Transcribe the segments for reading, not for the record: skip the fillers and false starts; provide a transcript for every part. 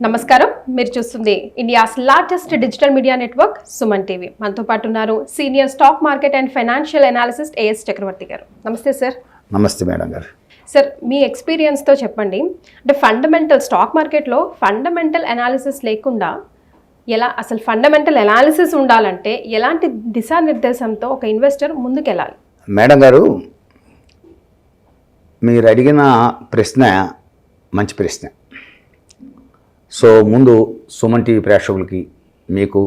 నమస్కారం, మీరు చూస్తుంది India's largest digital media network Suman TV. మనతో పాటు ఉన్నారు senior stock market and financial analyst A S Chakravarthi garu. నమస్తే సార్. నమస్తే మేడం గారు. సార్, మీ ఎక్స్పీరియన్స్తో చెప్పండి, అంటే స్టాక్ మార్కెట్లో ఫండమెంటల్ అనాలిసిస్ లేకుండా అసలు ఫండమెంటల్ అనాలిసిస్ ఉండాలంటే ఎలాంటి దిశానిర్దేశంతో ఒక ఇన్వెస్టర్ ముందుకెళ్ళాలి? మేడం గారు, మీరు అడిగిన ప్రశ్న మంచి ప్రశ్న. సో ముందు సుమన్ టీవీ ప్రేక్షకులకి మీకు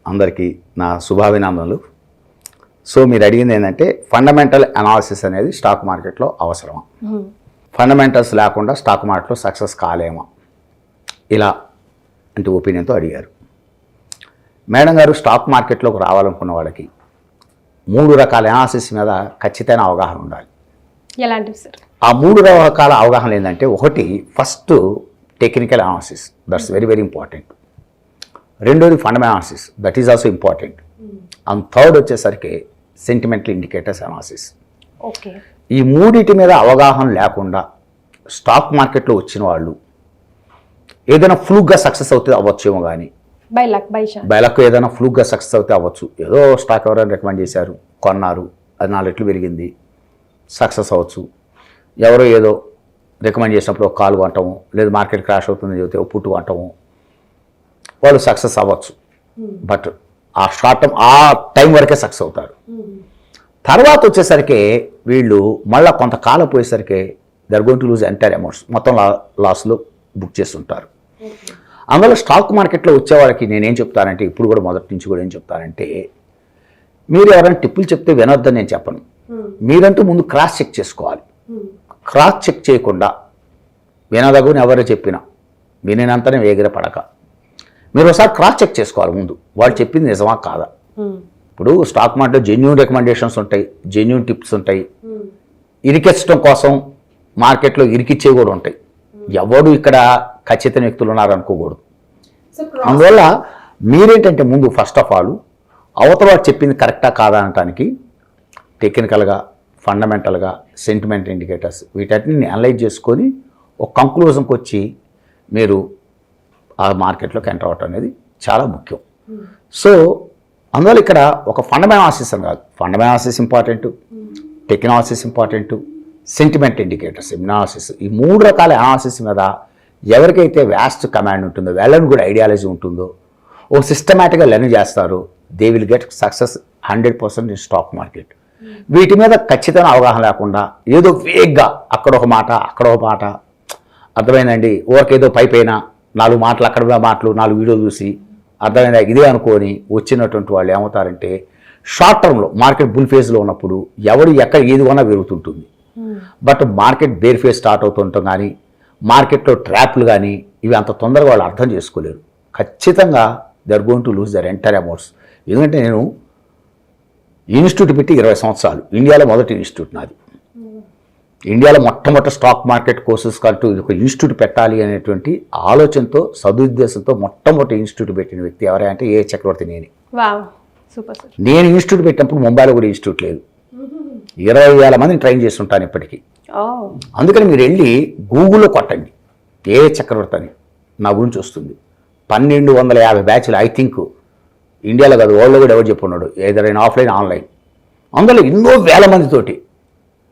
అందరికీ నా శుభాభినందనలు. సో మీరు అడిగింది ఏంటంటే ఫండమెంటల్ అనాలిసిస్ అనేది స్టాక్ మార్కెట్లో అవసరమా, ఫండమెంటల్స్ లేకుండా స్టాక్ మార్కెట్లో సక్సెస్ కాలేమా, ఇలా అంటే ఒపీనియన్తో అడిగారు. మేడం గారు, స్టాక్ మార్కెట్లోకి రావాలనుకున్న వాళ్ళకి 3 రకాల అనాలిసిస్ మీద ఖచ్చితమైన అవగాహన ఉండాలి. ఎలాంటివి సార్? ఆ 3 రకాల అవగాహన ఏంటంటే, ఒకటి first technical analysis, that's very very important. రెండోది fundamental analysis, that is also important. And third వచ్చేసరికి సెంటిమెంటల్ ఇండికేటర్స్ అనాలిసిస్. ఓకే, ఈ మూడింటి మీద అవగాహన లేకుండా స్టాక్ మార్కెట్లో వచ్చిన వాళ్ళు ఏదైనా ఫ్లూక్గా సక్సెస్ అవుతే అవ్వచ్చేమో, కానీ బై లక్ ఏదైనా ఫ్లూక్గా సక్సెస్ అవుతే అవ్వచ్చు. ఏదో స్టాక్ ఎవరైనా రికమెండ్ చేశారు, కొన్నారు, అది 4 రెట్లు పెరిగింది, సక్సెస్ అవ్వచ్చు. ఎవరో ఏదో రికమెండ్ చేసినప్పుడు ఒక కాలు కొంటాము, లేదు మార్కెట్ క్రాష్ అవుతుంది చెబితే ఒక పుట్టు కొంటాము, వాళ్ళు సక్సెస్ అవ్వచ్చు. బట్ ఆ ఆ టైం వరకే సక్సెస్ అవుతారు. తర్వాత వచ్చేసరికి వీళ్ళు మళ్ళీ కొంతకాలం పోయేసరికి they're going to lose entire amounts, మొత్తం లాస్లో బుక్ చేస్తుంటారు. అందువల్ల స్టాక్ మార్కెట్లో వచ్చే వాళ్ళకి నేనేం చెప్తానంటే, ఇప్పుడు కూడా మొదటి నుంచి కూడా ఏం చెప్తానంటే, మీరు ఎవరైనా టిప్పులు చెప్తే వినొద్దని నేను చెప్పను. మీరంటూ ముందు క్రాస్ చెక్ చేసుకోవాలి. క్రాస్ చెక్ చేయకుండా వినదగుని ఎవరు చెప్పినా వినేనంతనే వేగిరపడక మీరు ఒకసారి క్రాస్ చెక్ చేసుకోవాలి. ముందు వాళ్ళు చెప్పింది నిజమా కాదా. ఇప్పుడు స్టాక్ మార్కెట్లో జెన్యూన్ రికమెండేషన్స్ ఉంటాయి, జెన్యూన్ టిప్స్ ఉంటాయి, ఇరికించడం కోసం మార్కెట్లో ఇరికిచ్చేవి కూడా ఉంటాయి. ఎవడు ఇక్కడ ఖచ్చితమైన వ్యక్తులు ఉన్నారు అనుకోకూడదు. అందువల్ల మీరేంటంటే ముందు ఫస్ట్ ఆఫ్ ఆల్ అవతల వాడు చెప్పింది కరెక్టా కాదా అనటానికి టెక్నికల్గా, ఫండమెంటల్గా, సెంటిమెంట్ ఇండికేటర్స్ వీటన్నిటిని అనలైజ్ చేసుకొని ఒక కంక్లూజన్కి వచ్చి మీరు ఆ మార్కెట్లోకి ఎంటర్ అవ్వటం అనేది చాలా ముఖ్యం. సో అందువల్ల ఇక్కడ ఒక ఫండమెంటల్ అనాలిసిస్ అని కాదు, fundamental analysis important, technical analysis important, sentiment indicators analysis, ఈ 3 రకాల అనాలిసిస్ మీద ఎవరికైతే వ్యాస్ట్ కమాండ్ ఉంటుందో, వెళ్ళని కూడా ఐడియాలజీ ఉంటుందో, ఓ సిస్టమేటిక్గా లెర్న్ చేస్తారో, they will get success 100% in stock market. వీటి మీద ఖచ్చితమైన అవగాహన లేకుండా ఏదో వేగ్గా అక్కడ ఒక మాట అక్కడ ఒక మాట, అర్థమైందండి, ఓరికేదో పైన 4 మాటలు అక్కడ మాటలు 4 వీడియోలు చూసి అర్థమైందా ఇదే అనుకొని వచ్చినటువంటి వాళ్ళు ఏమవుతారంటే, షార్ట్ టర్మ్లో మార్కెట్ బుల్ ఫేజ్లో ఉన్నప్పుడు ఎవరు ఎక్కడ ఏది కొన్నా పెరుగుతుంటుంది. But market bear phase start అవుతుంటాం కానీ మార్కెట్లో ట్రాప్లు కానీ ఇవి అంత తొందరగా వాళ్ళు అర్థం చేసుకోలేరు. ఖచ్చితంగా they are going to lose their entire amounts. ఎందుకంటే నేను ఇన్స్టిట్యూట్ పెట్టి 20 సంవత్సరాలు, ఇండియాలో మొదటి ఇన్స్టిట్యూట్ నాది. ఇండియాలో మొట్టమొదటి స్టాక్ మార్కెట్ కోర్సెస్ కంటూ ఒక ఇన్స్టిట్యూట్ పెట్టాలి అనేటువంటి ఆలోచనతో, సదుద్దేశంతో మొట్టమొదటి ఇన్స్టిట్యూట్ పెట్టిన వ్యక్తి ఎవరైనా అంటే ఏ చక్రవర్తి నేనే. నేను ఇన్స్టిట్యూట్ పెట్టినప్పుడు ముంబైలో కూడా ఇన్స్టిట్యూట్ లేదు. 20,000 మందిని ట్రైన్ చేస్తుంటాను ఇప్పటికీ. అందుకని మీరు వెళ్ళి గూగుల్లో కొట్టండి ఏ చక్రవర్తి అని, నా గురించి వస్తుంది. 1250 బ్యాచ్లు, ఐ థింక్ ఇండియాలో కాదు వరల్డ్లో కూడా ఎవరు చెప్పున్నాడు, ఏదైనా ఆఫ్లైన్ ఆన్లైన్. అందులో ఎన్నో వేల మందితోటి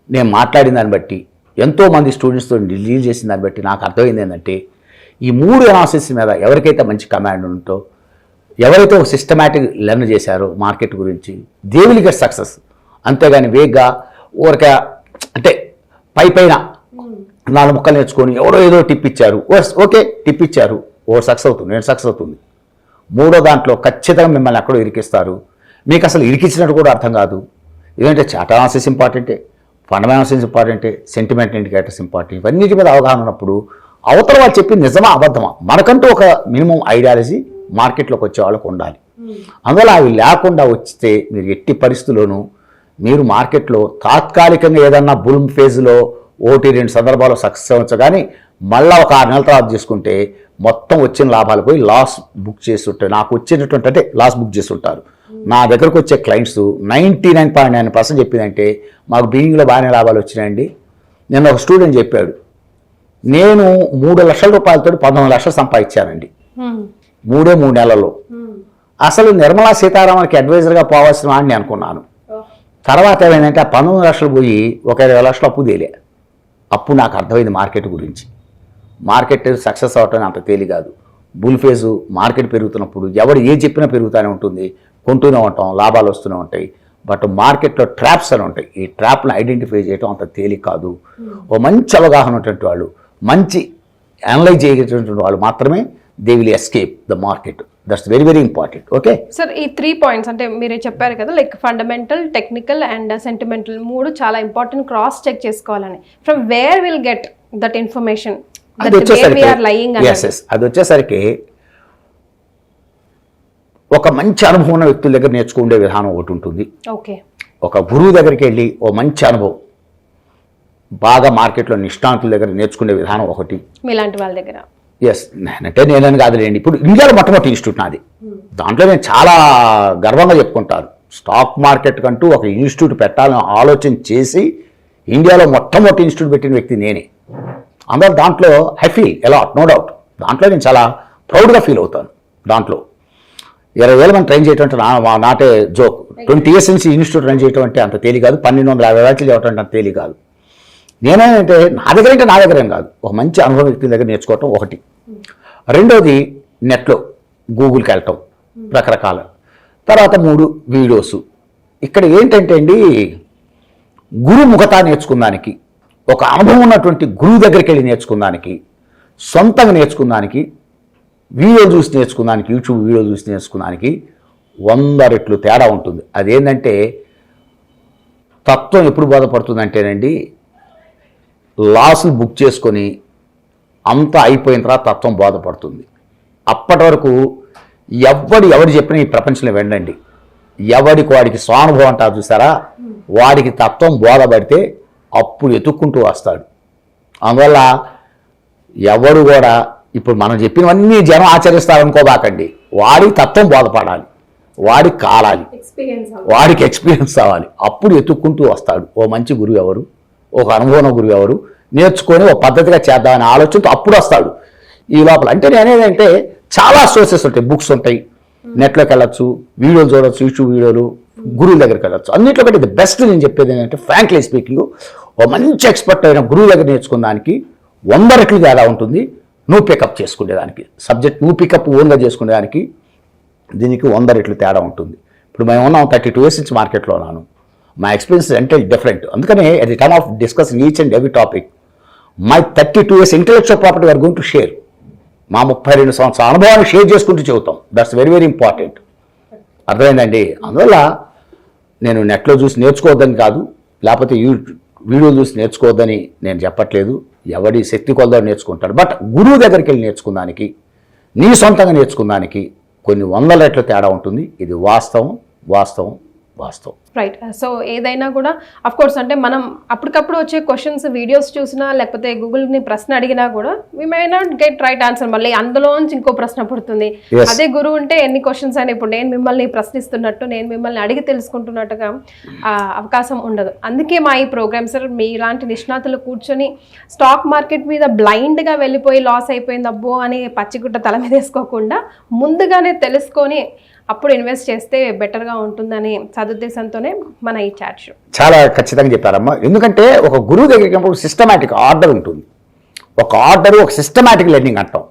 నేను మాట్లాడిన దాన్ని బట్టి, ఎంతోమంది స్టూడెంట్స్తో డీల్ చేసిన దాన్ని బట్టి నాకు అర్థమైంది ఏంటంటే, ఈ 3 అనాలిసిస్ మీద ఎవరికైతే మంచి కమాండ్ ఉంటో, ఎవరైతే ఒక సిస్టమేటిక్ లెర్న్ చేశారో మార్కెట్ గురించి, దే విల్ గెట్ సక్సెస్. అంతేగాని వేగ్గా ఊరిక అంటే పైన 4 ముక్కలు నేర్చుకొని ఎవరో ఏదో టిప్ ఇచ్చారు, ఓకే టిప్ ఇచ్చారు, సక్సెస్ అవుతుంది, నేను సక్సెస్ అవుతుంది. 3వ దాంట్లో ఖచ్చితంగా మిమ్మల్ని ఎక్కడో ఇరికిస్తారు. మీకు అసలు ఇరికించినట్టు కూడా అర్థం కాదు. ఎందుకంటే చార్ట్ అనాలిసిస్ ఇంపార్టెంటే, ఫండమెంటల్ అనాలిసిస్ ఇంపార్టెంటే, సెంటిమెంట్ ఇండికేటర్స్ ఇంపార్టెంట్. ఇవన్నిటి మీద అవగాహన ఉన్నప్పుడు అవతల వాళ్ళు చెప్పి నిజమా అబద్ధమా మనకంటూ ఒక మినిమం ఐడియాలజీ మార్కెట్లోకి వచ్చే వాళ్ళకు ఉండాలి. అందువల్ల అవి లేకుండా వస్తే మీరు ఎట్టి పరిస్థితుల్లోనూ మీరు మార్కెట్లో తాత్కాలికంగా ఏదన్నా బుల్ ఫేజ్లో 1-2 సందర్భాల్లో సక్సెస్ అవ్వచ్చు, కానీ మళ్ళీ ఒక 6 నెలల తర్వాత తీసుకుంటే మొత్తం వచ్చిన లాభాలు పోయి లాస్ బుక్ చేస్తుంటారు. నాకు వచ్చేటటువంటి అంటే లాస్ బుక్ చేస్తుంటారు. నా దగ్గరకు వచ్చే క్లయింట్స్ 99.9% చెప్పిందంటే మాకు బిగినింగ్లో బాగానే లాభాలు వచ్చినాయండి. నిన్న ఒక స్టూడెంట్ చెప్పాడు, నేను 3 లక్షల రూపాయలతో 19 లక్షలు సంపాదించానండి 3 నెలల్లో. అసలు నిర్మలా సీతారామన్కి అడ్వైజర్గా పోవాల్సిన వాడిని అనుకున్నాను. తర్వాత ఏమైందంటే ఆ 19 లక్షలు పోయి ఒక 20 లక్షలు అప్పు తేలే. అప్పుడు నాకు అర్థమైంది మార్కెట్ గురించి. మార్కెట్ సక్సెస్ అవటం అంత తేలి కాదు. బుల్ ఫేజు మార్కెట్ పెరుగుతున్నప్పుడు ఎవరు ఏ చెప్పినా పెరుగుతూనే ఉంటుంది, కొంటూనే ఉంటాం, లాభాలు వస్తూనే ఉంటాయి. బట్ మార్కెట్లో ట్రాప్స్ అని ఉంటాయి. ఈ ట్రాప్ను ఐడెంటిఫై చేయడం అంత తేలిక కాదు. ఓ మంచి అవగాహన ఉన్నటువంటి వాళ్ళు, మంచి అనలైజ్ చేయగలిగినటువంటి వాళ్ళు మాత్రమే they will escape the market. That's very very important. Okay sir, ఈ 3 పాయింట్స్ అంటే మీరే చెప్పారు కదా, like fundamental, technical and sentimental 3 చాలా ఇంపార్టెంట్. క్రాస్ చెక్ చేసుకోవాలని. From where will get that information? అది వచ్చేసరికి ఒక మంచి అనుభవం ఉన్న వ్యక్తుల దగ్గర నేర్చుకునే విధానం ఒకటి ఉంటుంది. ఓకే, ఒక గురువు దగ్గరికి వెళ్ళి ఓ మంచి అనుభవం, బాగా మార్కెట్లో నిష్ణాంతుల దగ్గర నేర్చుకునే విధానం ఒకటి. మీలాంటి వాళ్ళ దగ్గర ఎస్, అంటే నేనని కాదులేండి. ఇప్పుడు ఇండియాలో మొట్టమొదటి ఇన్స్టిట్యూట్ నాది. దాంట్లో నేను చాలా గర్వంగా చెప్పుకుంటాను. స్టాక్ మార్కెట్ కంటూ ఒక ఇన్స్టిట్యూట్ పెట్టాలని ఆలోచన చేసి ఇండియాలో మొట్టమొదటి ఇన్స్టిట్యూట్ పెట్టిన వ్యక్తి నేనే. అందరూ దాంట్లో I feel a lot, no doubt. దాంట్లో నేను చాలా ప్రౌడ్గా ఫీల్ అవుతాను. దాంట్లో 20,000 మంది ట్రైన్ చేయటం అంటే నాటే జోక్. 20 years నుంచి ఇన్స్టిట్యూట్ రన్ చేయటం అంటే అంత తేలి కాదు. 1250 బ్యాచ్లు చేయటం అంటే అంత తేలి కాదు. నేనేంటే నా దగ్గర ఏం కాదు, ఒక మంచి అనుభవం వ్యక్తుల దగ్గర నేర్చుకోవటం ఒకటి. రెండోది నెట్లో గూగుల్కి వెళ్ళటం రకరకాల. తర్వాత 3 వీడియోస్. ఇక్కడ ఏంటంటే అండి, గురుముఖత నేర్చుకున్నానికి, ఒక అనుభవం ఉన్నటువంటి గురువు దగ్గరికి వెళ్ళి నేర్చుకున్నానికి, సొంతంగా నేర్చుకున్నానికి, వీడియో చూసి నేర్చుకున్నానికి, యూట్యూబ్ వీడియో చూసి నేర్చుకున్నానికి 100 రెట్లు తేడా ఉంటుంది. అదేంటంటే తత్వం ఎప్పుడు బోధపడుతుందంటేనండి, లాసులు బుక్ చేసుకొని అంతా అయిపోయిన తర్వాత తత్వం బోధపడుతుంది. అప్పటి వరకు ఎవడు చెప్పినా ఈ ప్రపంచంలో వెళ్ళండి, వాడికి స్వానుభవం అంటారు చూసారా, వాడికి తత్వం బోధపడితే అప్పుడు ఎత్తుక్కుంటూ వస్తాడు. అందువల్ల ఎవడు కూడా ఇప్పుడు మనం చెప్పినవన్నీ జనం ఆచరిస్తారనుకోబాకండి. వాడికి తత్వం బోధపడాలి, వాడికి కాలాలి, వాడికి ఎక్స్పీరియన్స్ అవ్వాలి. అప్పుడు ఎత్తుక్కుంటూ వస్తాడు ఓ మంచి గురువు ఎవరు, ఒక అనుభవం గురువు ఎవరు, నేర్చుకొని ఒక పద్ధతిగా చేద్దామనే ఆలోచనతో అప్పుడు వస్తాడు. ఈ లోపల అంటే నేనేదంటే చాలా సోర్సెస్ ఉంటాయి, బుక్స్ ఉంటాయి, నెట్లోకి వెళ్ళచ్చు, వీడియోలు చూడవచ్చు, యూట్యూబ్ వీడియోలు, గురువుల దగ్గరికి వెళ్ళచ్చు. అన్నింటిలో కంటే ది బెస్ట్ నేను చెప్పేది ఏంటంటే ఫ్రాంక్లీ స్పీకింగ్, ఓ మంచి ఎక్స్పర్ట్ అయిన గురువు దగ్గర నేర్చుకున్న దానికి 100 రెట్లు తేడా ఉంటుంది. నువ్వు పికప్ చేసుకునేదానికి, సబ్జెక్ట్ నువ్వు పికప్ ఓన్గా చేసుకునేదానికి దీనికి 100 రెట్లు తేడా ఉంటుంది. ఇప్పుడు మేము ఉన్నాం 32 years నుంచి మార్కెట్లో ఉన్నాను. మై ఎక్స్పీరియన్స్ అంటే డిఫరెంట్. అందుకనే at the time of discussing each and every topic, my 32 years intellectual property or going to share. మా 32 సంవత్సరాల అనుభవాన్ని షేర్ చేసుకుంటూ చెబుతాం. That's very very important. అర్థమైందండి? అందువల్ల నేను నెట్లో చూసి నేర్చుకోవద్దని కాదు, లేకపోతే వీడియోలు చూసి నేర్చుకోవద్దని నేను చెప్పట్లేదు. ఎవడి శక్తి కొలదో నేర్చుకుంటాడు. బట్ గురువు దగ్గరికి వెళ్ళి నేర్చుకున్నానికి, నీ సొంతంగా నేర్చుకున్నానికి కొన్ని 100 రెట్ల తేడా ఉంటుంది. ఇది వాస్తవం వాస్తవం వాస్తవం. రైట్. సో ఏదైనా కూడా అఫ్ కోర్స్ అంటే మనం అప్పటికప్పుడు వచ్చే క్వశ్చన్స్ వీడియోస్ చూసినా లేకపోతే గూగుల్ని ప్రశ్న అడిగినా కూడా we may not get right answer. మళ్ళీ అందులోంచి ఇంకో ప్రశ్న పుడుతుంది. అదే గురువు ఉంటే ఎన్ని క్వశ్చన్స్ అని ఇప్పుడు నేను మిమ్మల్ని ప్రశ్నిస్తున్నట్టు, నేను మిమ్మల్ని అడిగి తెలుసుకుంటున్నట్టుగా అవకాశం ఉండదు. అందుకే మా ఈ ప్రోగ్రామ్ సార్, మీ ఇలాంటి నిష్ణాతులు కూర్చొని స్టాక్ మార్కెట్ మీద బ్లైండ్గా వెళ్ళిపోయి లాస్ అయిపోయింది అబ్బో అని పచ్చిగుట్ట తల మీద వేసుకోకుండా ముందుగానే తెలుసుకొని అప్పుడు ఇన్వెస్ట్ చేస్తే బెటర్గా ఉంటుందని సదుద్దేశంతోనే మన ఈ చాట్ షో. చాలా ఖచ్చితంగా చెప్పారమ్మా. ఎందుకంటే ఒక గురువు దగ్గరికి సిస్టమేటిక్ ఆర్డర్ ఉంటుంది. ఒక ఆర్డర్, ఒక సిస్టమేటిక్ లెర్నింగ్ అంటాం.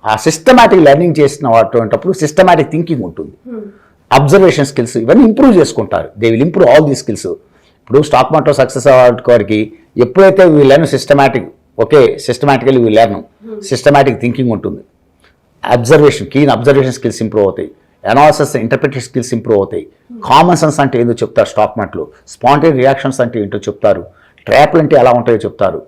ఆ సిస్టమేటిక్ లెర్నింగ్ చేసిన అటువంటిప్పుడు సిస్టమేటిక్ థింకింగ్ ఉంటుంది. అబ్జర్వేషన్ స్కిల్స్ ఇవన్నీ ఇంప్రూవ్ చేసుకుంటారు. They will improve all the skills. ఇప్పుడు స్టాక్ మార్కెట్లో సక్సెస్ అవ్వడానికి ఎప్పుడైతే we learn systematic, okay systematically we learn systematic thinking ఉంటుంది. Observation, keen observation skills improve అవుతాయి. అనాలిసిస్, ఇంటర్ప్రిటేషన్ స్కిల్స్ ఇంప్రూవ్ అవుతాయి. కామన్ సెన్స్ అంటే ఏంటో చెప్తారు స్టాక్ మార్కెట్లో, స్పాంటేనియస్ రియాక్షన్స్ అంటే ఏంటో చెప్తారు, ట్రాప్లు అంటే ఎలా ఉంటాయో చెప్తారు.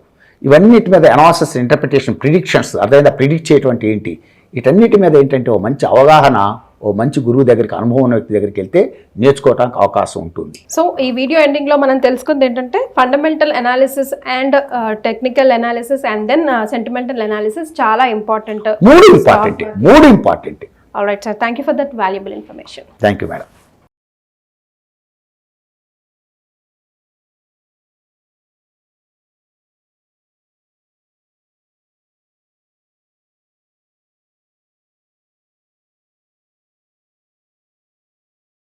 ఇవన్నిటి మీద అనాలిసిస్, ఇంటర్ప్రిటేషన్, ప్రిడిక్షన్స్, అదేవిధంగా ప్రిడిక్ట్ చేయటం అంటే ఏంటి, వీటన్నిటి మీద ఏంటంటే ఓ మంచి అవగాహన, ఓ మంచి గురువు దగ్గరికి, అనుభవం ఉన్న వ్యక్తి దగ్గరికి వెళ్తే నేర్చుకోవడానికి అవకాశం ఉంటుంది. సో ఈ వీడియో ఎండింగ్లో మనం తెలుసుకుంది ఏంటంటే fundamental analysis and technical analysis and then sentimental analysis చాలా ఇంపార్టెంట్. మూడు important. All right, sir. Thank you for that valuable information. Thank you, madam.